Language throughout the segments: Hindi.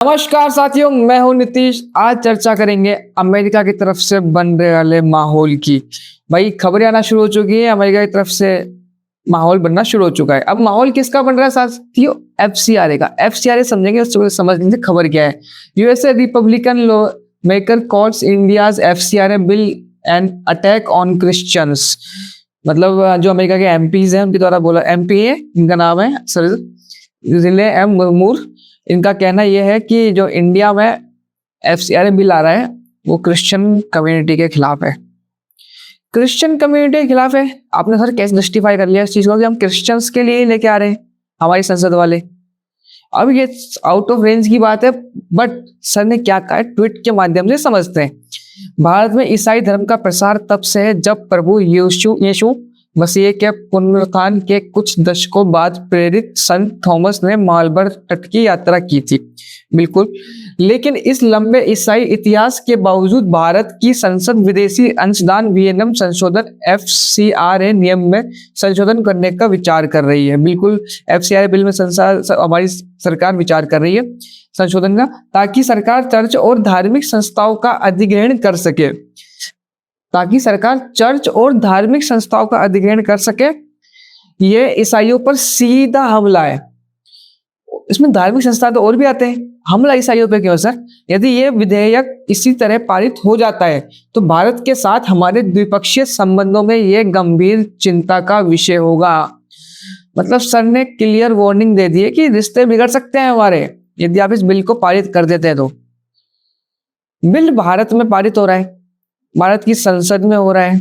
नमस्कार साथियों, मैं हूं नीतीश। आज चर्चा करेंगे अमेरिका की तरफ से बनने वाले माहौल की। भाई खबरें आना शुरू हो चुकी है, अमेरिका की तरफ से माहौल बनना शुरू हो चुका है। अब माहौल किसका बन रहा है साथियों? एफसीआरए का। एफसीआरए समझेंगे, उसको समझ लीजिए खबर क्या है। USA Republican law maker calls India's FCRA bill an attack on Christians. मतलब जो अमेरिका के एमपीज हैं उनके द्वारा बोला, एमपी है इनका नाम है सर जिले एम मूर। इनका कहना यह है कि जो इंडिया में एफसीआरए बिल आ रहा है वो क्रिश्चियन कम्युनिटी के खिलाफ है। क्रिश्चियन कम्युनिटी के खिलाफ है। आपने सर कैसे जस्टिफाई कर लिया इस चीज को कि हम क्रिश्चियंस के लिए ही लेके आ रहे हैं हमारी संसद वाले? अब ये आउट ऑफ रेंज की बात है, बट सर ने क्या कहा है ट्वीट के माध्यम से समझते हैं। भारत में ईसाई धर्म का प्रसार तब से है जब प्रभु यीशु मसीह के पुनरुत्थान के कुछ दशकों बाद प्रेरित संत थॉमस ने मालबर तट की यात्रा की थी। बिल्कुल, लेकिन इस लंबे ईसाई इतिहास के बावजूद भारत की संसद विदेशी अंशदान विनियम संशोधन एफसीआरए नियम में संशोधन करने का विचार कर रही है। बिल्कुल, एफसीआरए बिल में हमारी सरकार विचार कर रही है संशोधन का, ताकि सरकार चर्च और धार्मिक संस्थाओं का अधिग्रहण कर सके। ये ईसाइयों पर सीधा हमला है। इसमें धार्मिक संस्था तो और भी आते हैं, हमला ईसाइयों पे क्यों सर? यदि ये विधेयक इसी तरह पारित हो जाता है तो भारत के साथ हमारे द्विपक्षीय संबंधों में ये गंभीर चिंता का विषय होगा। मतलब सर ने क्लियर वार्निंग दे दी है कि रिश्ते बिगड़ सकते हैं हमारे यदि आप इस बिल को पारित कर देते हैं तो। बिल भारत में पारित हो रहा है, भारत की संसद में हो रहा है,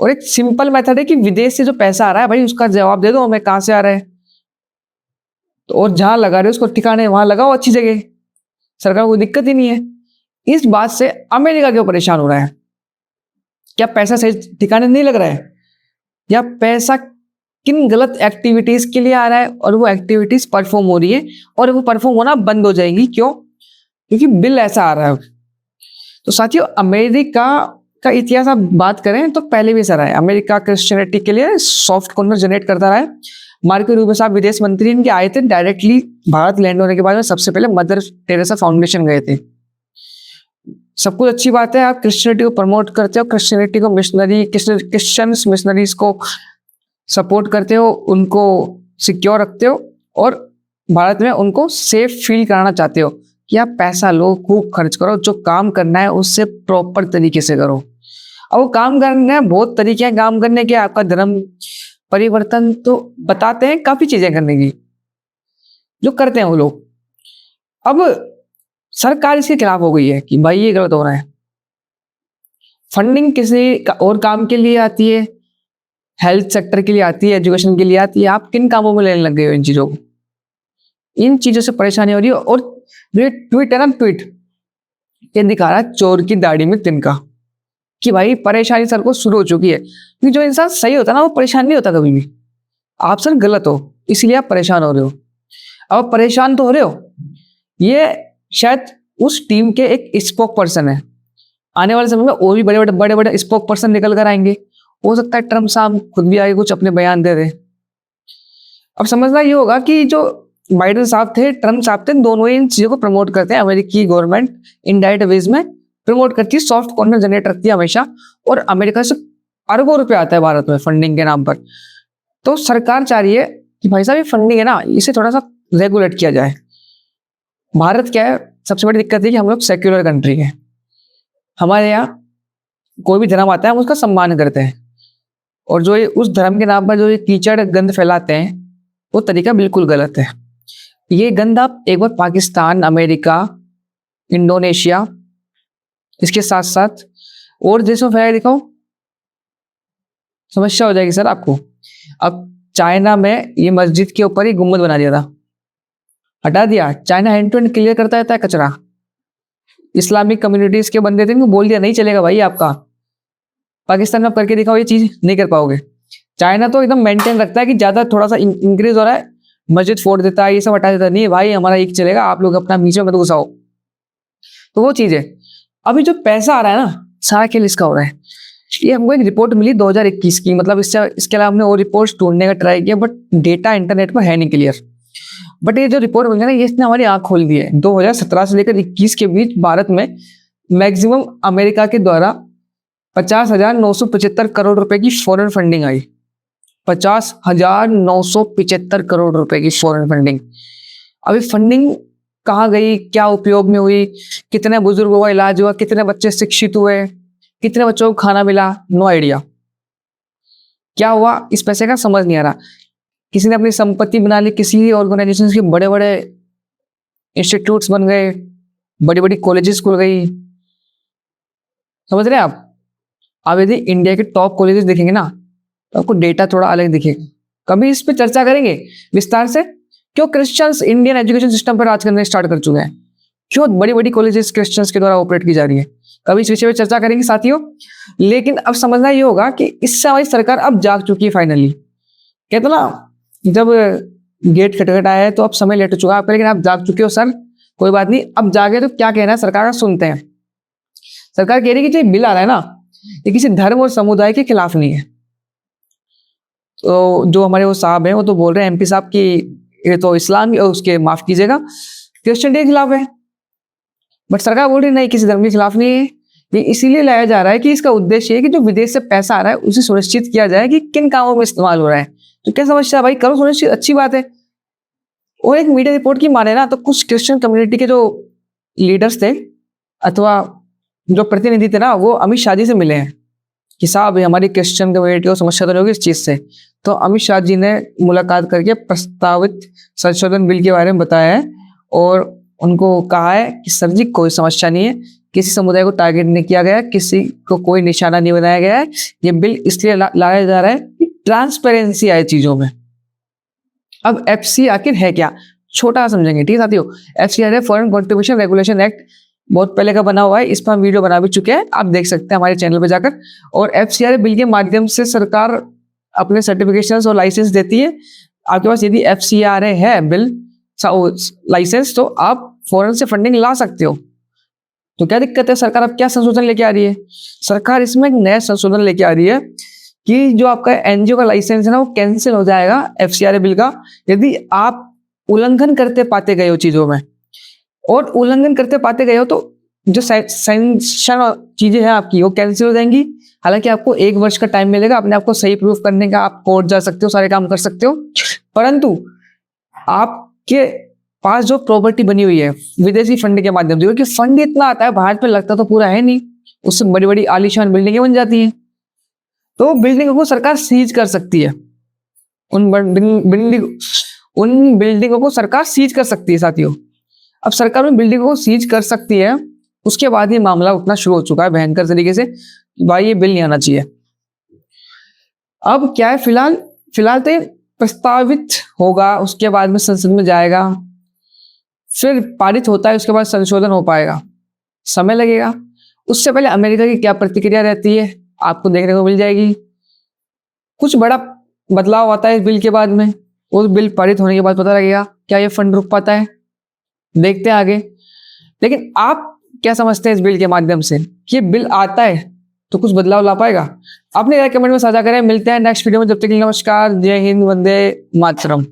और एक सिंपल मेथड है कि विदेश से जो पैसा आ रहा है भाई उसका जवाब दे दो हमें कहां से आ रहा है। तो और जहां लगा रहे हो उसको ठिकाने वहां लगाओ अच्छी जगह, सरकार को कोई दिक्कत ही नहीं है। इस बात से अमेरिका क्यों परेशान हो रहा है? क्या पैसा सही ठिकाने नहीं लग रहा है, या पैसा किन गलत एक्टिविटीज के लिए आ रहा है और वो एक्टिविटीज परफॉर्म हो रही है और वो परफॉर्म होना बंद हो जाएंगी? क्यों? क्योंकि बिल ऐसा आ रहा है। तो साथियों, अमेरिका का इतिहास आप बात करें तो पहले भी ऐसा रहा है। अमेरिका क्रिश्चियनिटी के लिए सॉफ्ट कॉर्नर जनरेट करता रहा है। मार्को रूबियो साहब विदेश मंत्री इनके आए थे, डायरेक्टली भारत लैंड होने के बाद में सबसे पहले मदर टेरेसा फाउंडेशन गए थे। सब कुछ अच्छी बात है, आप क्रिश्चियनिटी को प्रमोट करते हो, क्रिश्चियनिटी को मिशनरी क्रिश्चियंस मिशनरीज को सपोर्ट करते हो, उनको सिक्योर रखते हो और भारत में उनको सेफ फील कराना चाहते हो कि आप पैसा लो, खूब खर्च करो, जो काम करना है उससे प्रॉपर तरीके से करो। अब वो काम करना है, बहुत तरीके हैं काम करने के। आपका धर्म परिवर्तन तो बताते हैं, काफी चीजें करने की जो करते हैं वो लोग। अब सरकार इसके खिलाफ हो गई है कि भाई ये गलत हो रहा है। फंडिंग किसी और काम के लिए आती है, हेल्थ सेक्टर के लिए आती है, एजुकेशन के लिए आती है। आप किन कामों में लेने लग गए हो इन चीजों को? इन चीजों से परेशानी हो रही है। और ये ट्वीट है ना, ट्वीट ये दिखा रहा है चोर की दाढ़ी में तिनका, कि भाई परेशानी सर को शुरू हो चुकी है। क्योंकि जो इंसान सही होता है ना वो परेशान नहीं होता कभी भी। आप सर गलत हो इसलिए आप परेशान हो रहे हो। अब परेशान तो हो रहे हो, ये शायद उस टीम के एक स्पोक पर्सन है। आने वाले समय में और भी बड़े बड़े स्पोक पर्सन निकल कर आएंगे। हो सकता है ट्रम्प साहब खुद भी आगे कुछ अपने बयान दे दे। अब समझना ये होगा कि जो बाइडेन साहब थे, ट्रम्प साहब थे, दोनों ही इन चीजों को प्रमोट करते हैं। अमेरिकी गवर्नमेंट इनडायरेक्ट वेज में प्रमोट करती है, सॉफ्ट कॉर्नर जनरेट रखती है हमेशा, और अमेरिका से अरबों रुपए आता है भारत में फंडिंग के नाम पर। तो सरकार चाह रही है कि भाई साहब ये फंडिंग है ना, इसे थोड़ा सा रेगुलेट किया जाए। भारत क्या है, सबसे बड़ी दिक्कत है कि हम लोग सेक्युलर कंट्री है। हमारे यहाँ कोई भी धर्म आता है हम उसका सम्मान करते हैं, और जो ये उस धर्म के नाम पर जो ये कीचड़ गंद फैलाते हैं वो तरीका बिल्कुल गलत है। ये गंद आप एक बार पाकिस्तान, अमेरिका, इंडोनेशिया, इसके साथ साथ और देशों में फैला दिखाओ, समस्या हो जाएगी सर आपको। अब चाइना में ये मस्जिद के ऊपर ही गुम्बद बना दिया था, हटा दिया। China hand to hand clear करता रहता है कचरा। इस्लामिक कम्युनिटीज के बंदे थे, इनको बोल दिया नहीं चलेगा भाई आपका। पाकिस्तान में करके दिखाओ, ये चीज नहीं कर पाओगे। चाइना तो एकदम मेंटेन रखता है कि ज्यादा थोड़ा सा इंक्रीज हो रहा है, मस्जिद फोड़ देता है, ये सब हटा देता है। नहीं भाई हमारा एक चलेगा, आप लोग अपना बीच में मत घुसाओ। तो वो चीज है। अभी जो पैसा आ रहा है ना, सारा खेल इसका हो रहा है। ये हमको एक रिपोर्ट मिली 2021 की, मतलब इसके अलावा हमने और रिपोर्ट्स ढूंढने का ट्राई किया, बट डेटा इंटरनेट पर है नहीं क्लियर। बट ये जो रिपोर्ट बन गया ना, ये इसने हमारी आंख खोल दी है। 2017 से लेकर 21 के बीच भारत में मैक्सिमम अमेरिका के द्वारा 50,975 करोड़ रुपए की फॉरेन फंडिंग आई। 50,975 करोड़ रुपए की फॉरेन फंडिंग। अभी फंडिंग कहाँ गई, क्या उपयोग में हुई, कितने बुजुर्गों का इलाज हुआ, कितने बच्चे शिक्षित हुए, कितने बच्चों को खाना मिला, नो आइडिया। क्या हुआ इस पैसे का समझ नहीं आ रहा। किसी ने अपनी संपत्ति बना ली, किसी ऑर्गेनाइजेशन के बड़े बड़े इंस्टीट्यूट्स बन गए, बड़ी बड़ी कॉलेजेस खुल गई, समझ रहे हैं आप। अब यदि इंडिया के टॉप कॉलेजेस देखेंगे ना, तो आपको डेटा थोड़ा अलग दिखेगा। कभी इस पे चर्चा करेंगे विस्तार से, क्यों क्रिश्चियंस इंडियन एजुकेशन सिस्टम पर राज करने स्टार्ट कर चुके हैं, क्यों बड़ी बड़ी कॉलेजेस क्रिश्चियंस के द्वारा ऑपरेट की जा रही है। कभी इस विषय पर चर्चा करेंगे साथियों। लेकिन अब समझना ये होगा कि इससे हमारी सरकार अब जाग चुकी है फाइनली। कहते ना, जब गेट खटखटाया है तो अब समय लेट चुका है आपका, लेकिन आप जाग चुके हो सर, कोई बात नहीं। अब जागे तो क्या कहना है सरकार का सुनते हैं। सरकार कह रही है कि जो बिल आ रहा है ना, ये किसी धर्म और समुदाय के खिलाफ नहीं है। तो जो हमारे वो साहब हैं, वो तो बोल रहे हैं एमपी साहब कि ये तो इस्लाम, उसके माफ कीजिएगा, क्रिश्चियनिटी के खिलाफ है। बट सरकार बोल रही नहीं, किसी धर्म के खिलाफ नहीं है। ये इसीलिए लाया जा रहा है कि इसका उद्देश्य है कि जो विदेश से पैसा आ रहा है उसे सुनिश्चित किया जाए कि किन कामों में इस्तेमाल हो रहा है। तो क्या समस्या भाई, करो सुनिश्चित, अच्छी बात है। और एक मीडिया रिपोर्ट की माने ना, तो कुछ क्रिश्चियन कम्युनिटी के जो लीडर्स थे अथवा जो प्रतिनिधि थे ना, वो अमित शाह जी से मिले हैं कि साहब हमारी क्रिश्चियन कम्युनिटी को समस्या तो नहीं होगी इस चीज से। तो अमित शाह जी ने मुलाकात करके प्रस्तावित संशोधन बिल के बारे में बताया है और उनको कहा है कि सर जी कोई समस्या नहीं है, किसी समुदाय को टारगेट नहीं किया गया, किसी को कोई निशाना नहीं बनाया गया है। ये बिल इसलिए लाया जा रहा है कि ट्रांसपेरेंसी आए चीजों में। अब एफसी आखिर है क्या, छोटा समझेंगे, ठीक है साथियों। एफसीआर है फॉरेन कंट्रीब्यूशन रेगुलेशन एक्ट, बहुत पहले का बना हुआ है, इस पर हम वीडियो बना भी चुके हैं, आप देख सकते हैं हमारे चैनल पे जाकर। और एफसीआर बिल के माध्यम से सरकार अपने सर्टिफिकेशन और लाइसेंस देती है। आपके पास यदि एफसीआर है बिल लाइसेंस, तो आप फॉरेन से फंडिंग ला सकते हो। तो क्या दिक्कत है, सरकार अब क्या संशोधन लेके आ रही है। सरकार इसमें एक नया संशोधन लेके आ रही है कि जो आपका एनजीओ का लाइसेंस है ना, वो कैंसिल हो जाएगा एफसीआर बिल का, यदि आप उल्लंघन करते पाते गए हो चीजों में। और उल्लंघन करते पाते गए हो तो जो सैंक्शन चीजें हैं आपकी, वो कैंसिल हो जाएंगी। हालांकि आपको 1 वर्ष का टाइम मिलेगा अपने आप को सही प्रूफ करने का, आप कोर्ट जा सकते हो, सारे काम कर सकते हो। परंतु आपके पास जो प्रॉपर्टी बनी हुई है विदेशी फंड के माध्यम से, क्योंकि फंड इतना आता है भारत में, लगता तो पूरा है नहीं, उससे बड़ी बड़ी आलीशान बिल्डिंगें बन जाती हैं। तो बिल्डिंगों को सरकार सीज कर सकती है, उन बिल्डिंगों को सरकार सीज कर सकती है साथियों। अब सरकार उन बिल्डिंगों को सीज कर सकती है, उसके बाद ये मामला उठना शुरू हो चुका है भयंकर तरीके से, भाई ये बिल नहीं आना चाहिए। अब क्या है, फिलहाल तो ये प्रस्तावित होगा, उसके बाद में संसद में जाएगा, फिर पारित होता है, उसके बाद संशोधन हो पाएगा, समय लगेगा। उससे पहले अमेरिका की क्या प्रतिक्रिया रहती है आपको देखने को मिल जाएगी। कुछ बड़ा बदलाव आता है इस बिल के बाद में, उस बिल पारित होने के बाद पता लगेगा क्या ये फंड रुक पाता है, देखते हैं आगे। लेकिन आप क्या समझते हैं इस बिल के माध्यम से, कि ये बिल आता है तो कुछ बदलाव ला पाएगा? अपने कमेंट में साझा करें। मिलते हैं नेक्स्ट वीडियो में, जब तक के लिए नमस्कार, जय हिंद, वंदे मातरम।